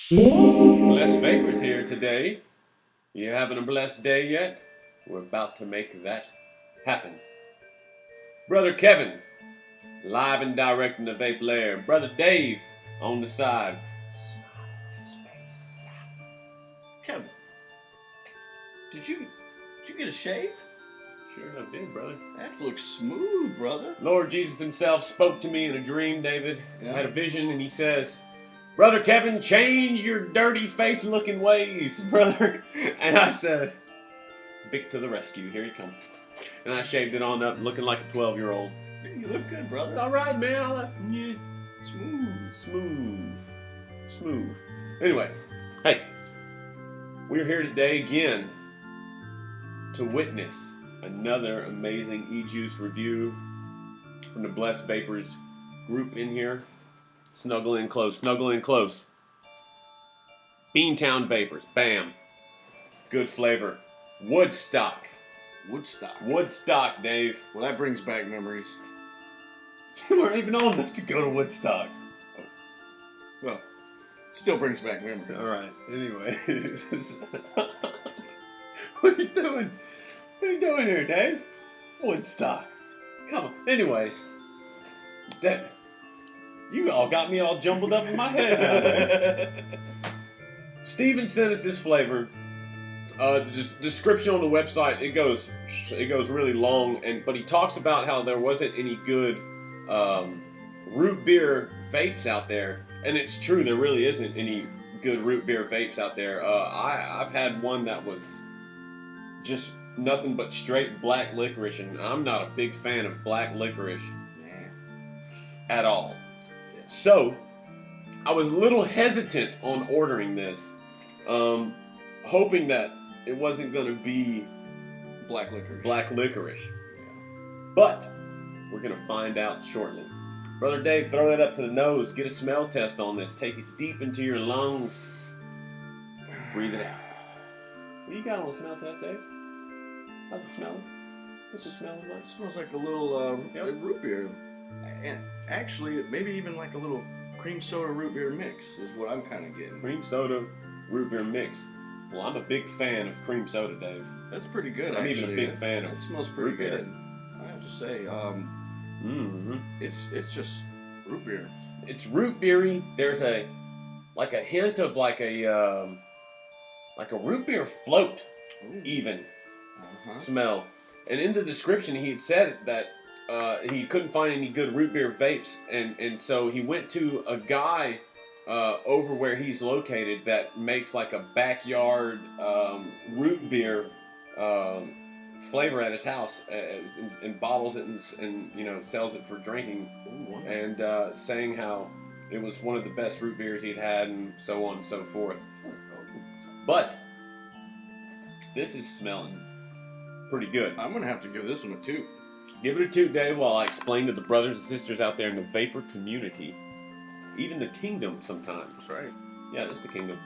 Blessed Vapors here today. You having a blessed day yet? We're about to make that happen. Brother Kevin, live and direct in the vape lair. Brother Dave, on the side. Smile on his face. Kevin, did you get a shave? Sure enough did, brother. That looks smooth, brother. Lord Jesus himself spoke to me in a dream, David. Yeah. I had a vision and he says, Brother Kevin, change your dirty face looking ways, brother. And I said, Vic to the rescue, here he comes. And I shaved it on up looking like a 12-year-old. You look good, brother. It's alright, man. Yeah. Smooth. Anyway, hey, we're here today again to witness another amazing e-juice review from the Blessed Vapors group in here. Snuggle in close. BeanTown Vapors, bam. Good flavor. Woodstock, Dave. Well, that brings back memories. You weren't even old enough to go to Woodstock. Well, still brings back memories. Alright, anyway. What are you doing? What are you doing here, Dave? Woodstock. Come on. Anyways, that you all got me all jumbled up in my head now, Dave. Steven sent us this flavor. The description on the website, it goes really long, but he talks about how there wasn't any good root beer vapes out there, and it's true, there really isn't any good root beer vapes out there. I've had one that was just nothing but straight black licorice, and I'm not a big fan of black licorice at all. So I was a little hesitant on ordering this, hoping that it wasn't going to be Black licorice. Yeah. But we're going to find out shortly. Brother Dave, throw that up to the nose. Get a smell test on this. Take it deep into your lungs. Breathe it out. What you got on the smell test, Dave? How's it smelling? What's it smelling like? It smells like a little root beer. And actually, maybe even like a little cream soda root beer mix is what I'm kind of getting. Cream soda root beer mix. Well, I'm a big fan of cream soda, Dave. That's pretty good, I'm actually. even a big fan of it smells pretty root beer. good. I have to say, it's just root beer. It's root beery. There's a hint of like a root beer float. Ooh. Even smell. And in the description, he had said that he couldn't find any good root beer vapes, and so he went to a guy over where he's located that makes like a backyard root beer flavor at his house, and bottles it and sells it for drinking. Ooh, wow. And saying how it was one of the best root beers he'd had, and so on and so forth. But this is smelling pretty good. I'm gonna have to give this one a 2. Give it a 2, Dave, while I explain to the brothers and sisters out there in the vapor community, even the kingdom sometimes. That's right. Yeah, that's the kingdom.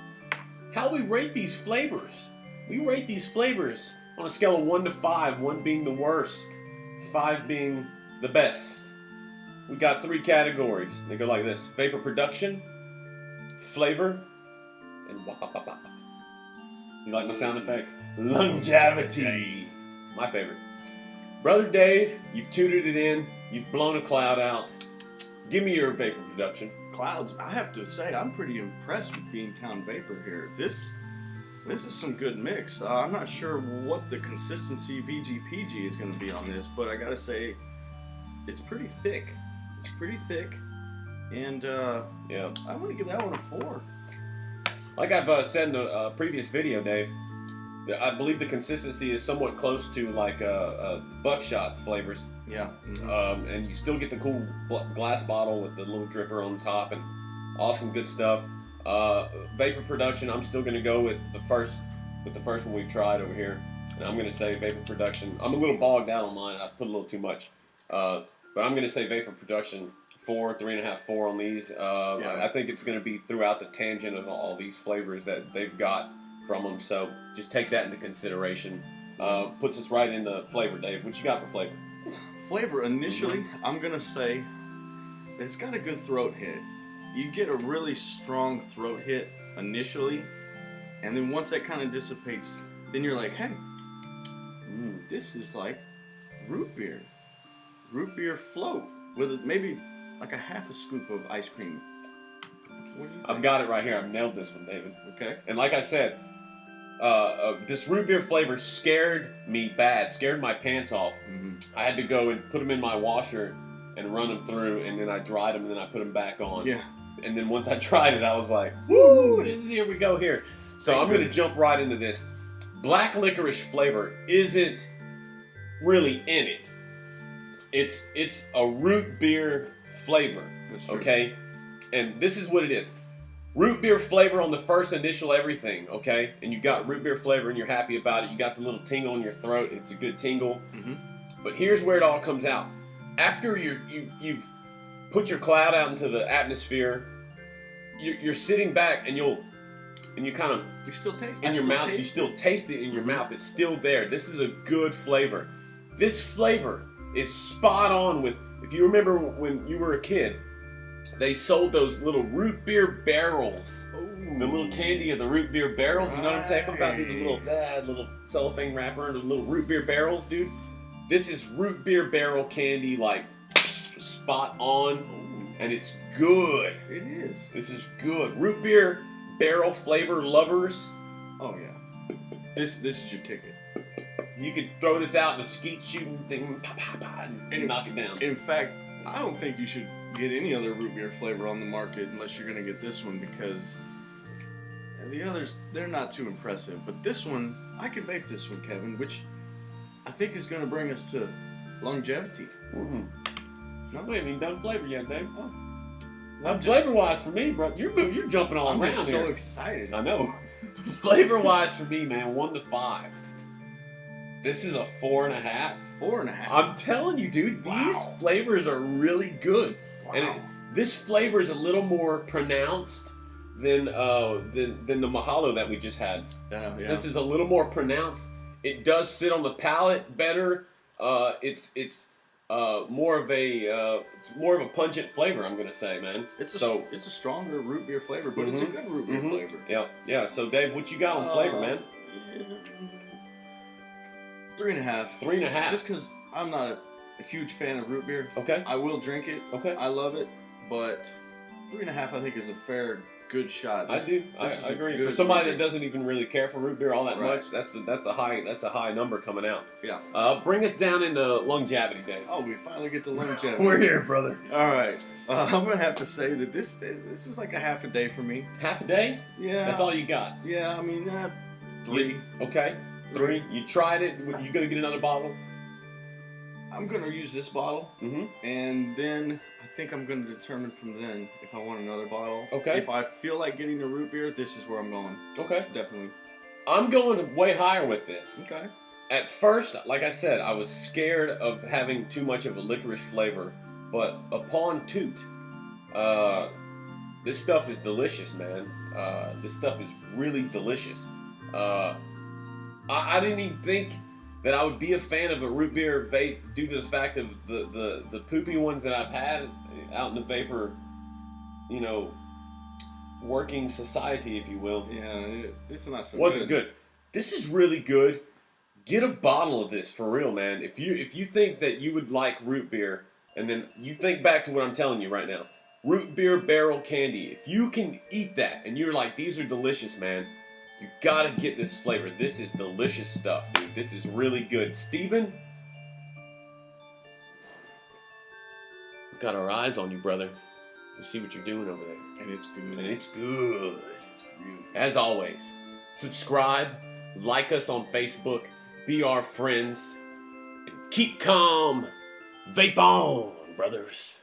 How we rate these flavors? We rate these flavors on a scale of 1 to 5, 1 being the worst, 5 being the best. We got 3 categories. They go like this: vapor production, flavor, and wah-pa-pa-pa. You like my sound effect? Longevity. My favorite. Brother Dave, you've tooted it in. You've blown a cloud out. Give me your vapor production. Clouds. I have to say, I'm pretty impressed with BeanTown Vapor here. This is some good mix. I'm not sure what the consistency VGPG is going to be on this, but I gotta say, it's pretty thick. And Yeah. I'm gonna give that one a 4. Like I've said in a previous video, Dave, I believe the consistency is somewhat close to like Buckshot's flavors. Yeah. And you still get the cool glass bottle with the little dripper on top, and awesome good stuff. Vapor production, I'm still going to go with the first one we've tried over here, and I'm going to say vapor production. I'm a little bogged out on mine. I put a little too much, but I'm going to say vapor production 4, 3.5, 4 on these. Yeah. I think it's going to be throughout the tangent of all these flavors that they've got from them. So just take that into consideration. Puts us right in the flavor, Dave. What you got for flavor? Flavor, initially, I'm going to say it's got a good throat hit. You get a really strong throat hit initially, and then once that kind of dissipates, then you're like, hey, this is like root beer float with maybe like a half a scoop of ice cream. What do you think? I've got it right here. I've nailed this one, David. Okay. And like I said, this root beer flavor scared me bad, scared my pants off. I had to go and put them in my washer and run them through, and then I dried them, and then I put them back on. Yeah. And then once I tried it, I was like, woo, here we go here. So I'm going to jump right into this. Black licorice flavor isn't really in it. It's a root beer flavor, okay? And this is what it is. Root beer flavor on the first initial everything, okay? And you got root beer flavor and you're happy about it. You got the little tingle in your throat. It's a good tingle. But here's where it all comes out. After you've put your cloud out into the atmosphere, you're sitting back and you still taste it in your mouth. You still taste it in your mouth. It's still there. This is a good flavor. This flavor is spot on with. If you remember when you were a kid, they sold those little root beer barrels. Ooh. The little candy of the root beer barrels. You know what I'm talking about? The little cellophane wrapper and the little root beer barrels, dude. This is root beer barrel candy, like spot on, and it's good. It is. This is good. Root beer barrel flavor lovers. Oh yeah. This is your ticket. You could throw this out in a skeet shooting thing, and knock it down. In fact, I don't think you should get any other root beer flavor on the market unless you're going to get this one, because the others, they're not too impressive. But this one, I can vape this one, Kevin, which I think is going to bring us to longevity. No, we haven't even done flavor yet, Dave. Oh. Flavor-wise for me, bro, you're jumping all around here. I'm just so excited. I know. Flavor-wise for me, man, 1 to 5. This is a 4.5. 4.5. I'm telling you, dude, these flavors are really good. Wow. And this flavor is a little more pronounced than the Mahalo that we just had. Yeah. This is a little more pronounced. It does sit on the palate better. It's more of a pungent flavor, I'm gonna say, man. It's a stronger root beer flavor, but it's a good root beer flavor. Yeah. So Dave, what you got on flavor, man? 3.5. 3.5. Just because I'm not a huge fan of root beer. Okay. I will drink it. Okay. I love it, but 3.5 I think is a fair, good shot. I agree. For somebody that doesn't even really care for root beer all that much, that's a high number coming out. Yeah. Bring us down into longevity, Dave. Oh, we finally get to longevity. We're here, brother. All right. I'm gonna have to say that this is like a half a day for me. Half a day? Yeah. That's all you got? Yeah. I mean, 3. Okay. 3. You tried it. You gonna get another bottle? I'm gonna use this bottle, and then I think I'm gonna determine from then if I want another bottle. Okay. If I feel like getting a root beer, this is where I'm going. Okay. Definitely. I'm going way higher with this. Okay. At first, like I said, I was scared of having too much of a licorice flavor, but upon toot, this stuff is delicious, man. This stuff is really delicious. I didn't even think that I would be a fan of a root beer vape due to the fact of the poopy ones that I've had out in the vapor, working society, if you will. Yeah, it's not so Wasn't good. This is really good. Get a bottle of this for real, man. If you think that you would like root beer, and then you think back to what I'm telling you right now, root beer barrel candy. If you can eat that and you're like, these are delicious, man, you gotta get this flavor. This is delicious stuff, dude. This is really good. Steven, we got our eyes on you, brother. We see what you're doing over there. And it's good. And it's good. It's really good. As always, subscribe, like us on Facebook, be our friends, and keep calm. Vape on, brothers.